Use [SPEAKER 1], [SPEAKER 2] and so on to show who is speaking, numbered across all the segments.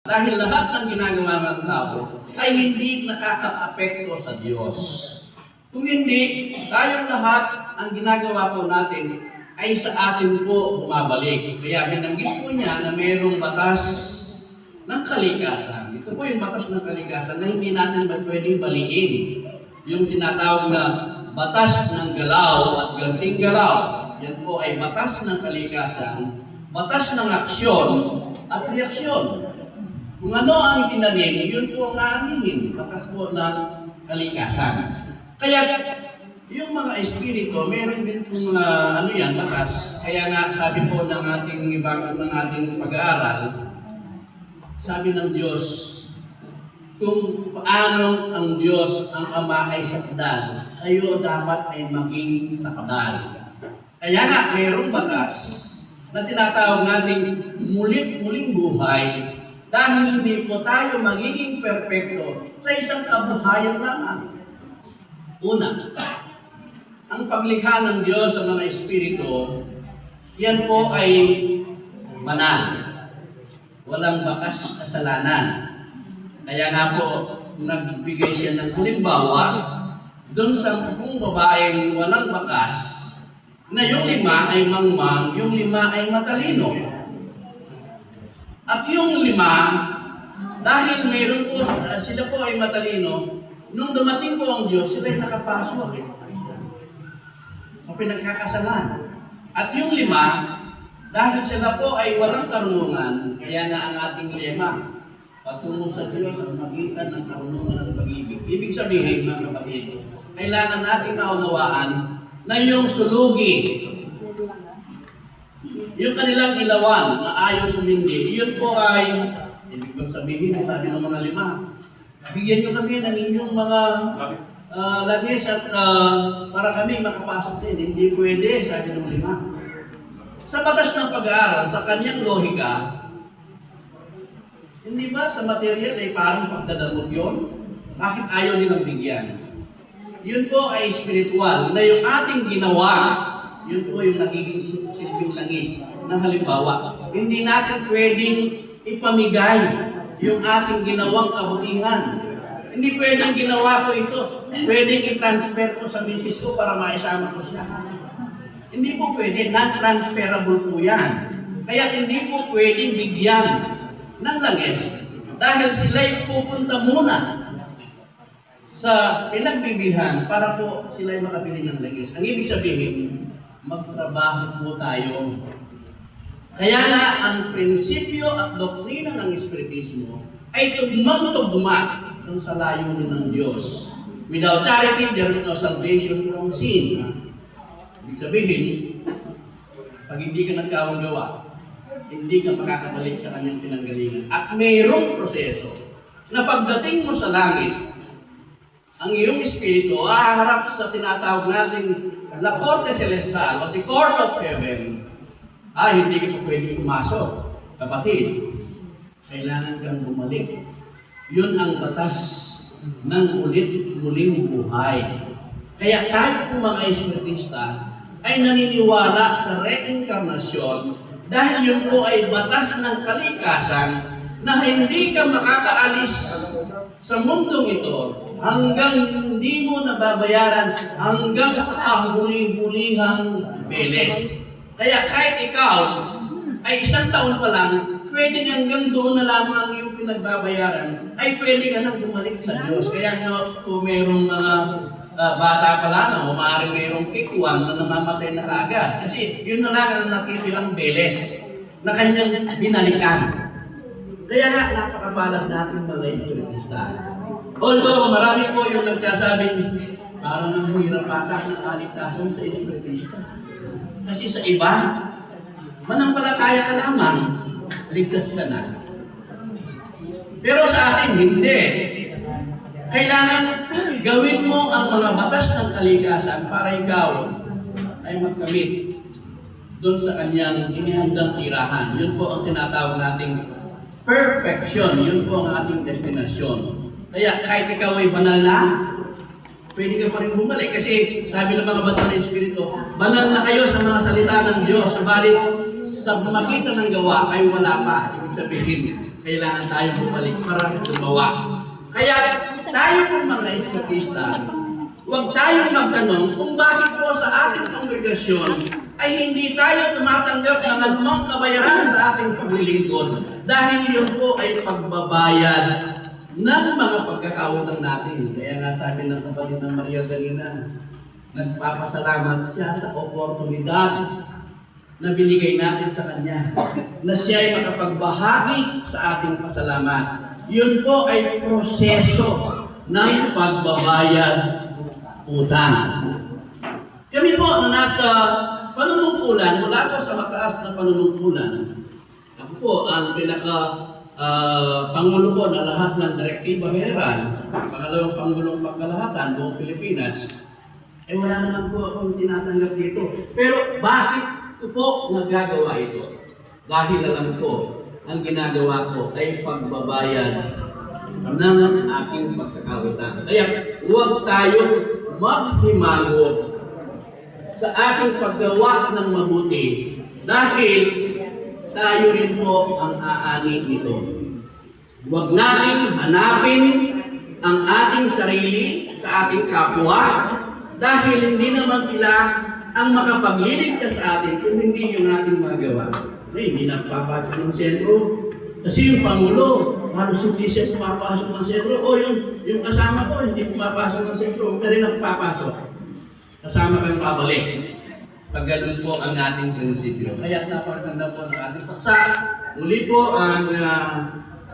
[SPEAKER 1] Dahil lahat ng ginagawa ng tao ay hindi nakaka-apekto sa Diyos. Kung hindi, tayong lahat ang ginagawa po natin ay sa atin po bumabalik. Kaya binanggit po niya na mayroong batas ng kalikasan. Ito po yung batas ng kalikasan na hindi natin pwedeng baliin. Yung tinatawag na batas ng galaw at ganting galaw. Yan po ay batas ng kalikasan, batas ng aksyon at reaksyon. Kung ano ang tinanim, yun po ang aanihin, batas po ng kalikasan. Kaya yung mga espiritu, meron din pong batas. Kaya nga sabi po ng ating pag-aaral, sabi ng Diyos, kung paano ang Diyos, ang Ama ay sakdal, kayo dapat ay maging sakdal. Kaya nga, mayroong batas na tinatawag natin muling buhay dahil hindi po tayo magiging perpekto sa isang kabuhayan lamang. Una, ang paglikha ng Diyos sa mga espiritu, yan po ay banal. Walang bakas kasalanan. Kaya nga po, nagbigay siya ng halimbawa doon sa 10 babaeng walang bakas na yung 5 ay mangmang, yung 5 ay matalino. At yung 5, dahil mayroon po, sila po ay matalino, nung dumating po ang Diyos, sila ay nakapasok. O pinagkakasalan. At yung 5, dahil sila po ay walang karunungan, kaya nga ang ating lema, patungo sa Diyos ang magitan ng karunungan ng pag-ibig. Ibig sabihin, mga kapatid, kailangan natin maunawaan na yung sulugi, yung kanilang ilawan na ayaw sumindi, yun po ay, ibig kong sabihin, sabi ng mga 5, bigyan nyo kami ng inyong mga lagis at para kami makapasok din. Hindi pwede, sabi ng 5. Sa batas ng pag-aaral, sa kanyang lohika, hindi ba sa material ay parang pagdadamot yun? Bakit ayaw nilang bigyan? Yun po ay spiritual na yung ating ginawa, yun po yung nagiging silbing langis ng halimbawa. Hindi natin pwedeng ipamigay yung ating ginawang kabutihan. Hindi pwedeng ginawa ko ito. Pwedeng i-transfer ko sa misis ko para maisama ko siya. Hindi po pwede. Non-transferable po yan. Kaya hindi po pwedeng bigyan ng langis dahil sila'y pupunta muna sa pinagbibilhan para po sila'y makabili ng langis. Ang ibig sabihin, magtrabaho po tayo. Kaya na ang prinsipyo at doktrina ng Espiritismo ay tugmang-tugma kung sa layunin ng Diyos. Without charity, there is no salvation from sin. Ibig sabihin, pag hindi ka nagkawang gawa, hindi ka makakabalik sa kanyang pinanggalingan. At mayroong proseso na pagdating mo sa langit, ang iyong espiritu haharap sa tinatawag nating La Corte Celestial o the Court of Heaven. Hindi ka pa pwede pumasok. Kapatid, kailangan kang bumalik. Yun ang batas ng muling buhay. Kaya tayo po mga espiritista ay naniniwala sa reincarnasyon dahil yun po ay batas ng kalikasan na hindi ka makakaalis sa mundong ito hanggang hindi mo nababayaran hanggang sa kahuli-hulihang beles. Kaya kahit ikaw ay 1 taon pa lang, pwede hanggang doon na lamang ang iyong pinagbabayaran, ay pwede ka nang bumalik sa Diyos. Kaya kung mayroong mga bata pa lang, o maaaring mayroong kikuan na namamatay na kaagad. Kasi yun na lang ang natitirang beles na kanyang binalikan. Kaya nga, napakabalag natin mga espiritista. Although marami po yung nagsasabing parang ang hirap patak ng kaligtasan sa espiritista. Kasi sa iba, manampalataya ka lamang, ligtas ka na. Pero sa atin, hindi. Kailangan gawin mo ang mga batas ng kalikasan para ikaw ay magkamit doon sa kanyang inihandang tirahan. Yun po ang tinatawag nating perfection. Yun po ang ating destinasyon. Kaya kahit ikaw ay banal na, pwede ka pa rin bumalik. Kasi sabi ng mga banal na espiritu, banal na kayo sa mga salita ng Diyos. Subalit sa pamagitan ng gawa ay wala pa. Ibig sabihin, kailangan tayo bumalik para gumawa. Kaya tayo pong mga estatista, huwag tayong magtanong kung bakit po sa ating kongregasyon ay hindi tayo tumatanggap ng anumang kabayaran sa ating paglilingkod dahil yun po ay pagbabayad ng mga pagkakautang natin. Kaya nga sabi ng kapatid ng Maria Galina, nagpapasalamat siya sa oportunidad na binigay natin sa Kanya, na siya ay makapagbahagi sa ating pasalamat. Yun po ay proseso ng pagbabayad utang. Kami po na nasa panunungkulan, mula po sa mataas na panunungkulan, ako po ang Pangulo po na lahat ng Direktiba General, pangalawang Pangulong Pangkalahatan buong Pilipinas, wala naman po akong tinatanggap dito. Pero bakit ko po nagagawa ito? Dahil alam ko, ang ginagawa ko ay pagbabayad ng aking pagkakautang. Kaya huwag tayong maghimango sa ating paggawa ng mabuti dahil tayo rin po ang aani nito. Huwag nating hanapin ang ating sarili sa ating kapwa dahil hindi naman sila ang makapagliligtas sa atin kung hindi yung ating magawa. Hindi nagpapasok ng sentro. Kasi yung Pangulo, halos hindi siya pumapasok ng sentro. O yung kasama ko, hindi pumapasok ng sentro. Pero nagpapasok. Kasama kang pabalik. Pag ganun po ang ating prinsipyo. Kaya napaganda po ng ating paksa. Muli po ang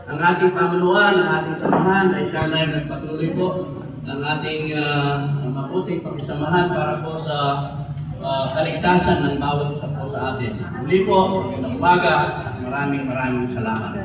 [SPEAKER 1] ating pamunuan, ang ating samahan ay sana ay nagpatuloy po ang ating mabuting pakisamahan para po sa kaligtasan ng bawat isa po sa atin. Muli po, ng umaga, maraming salamat.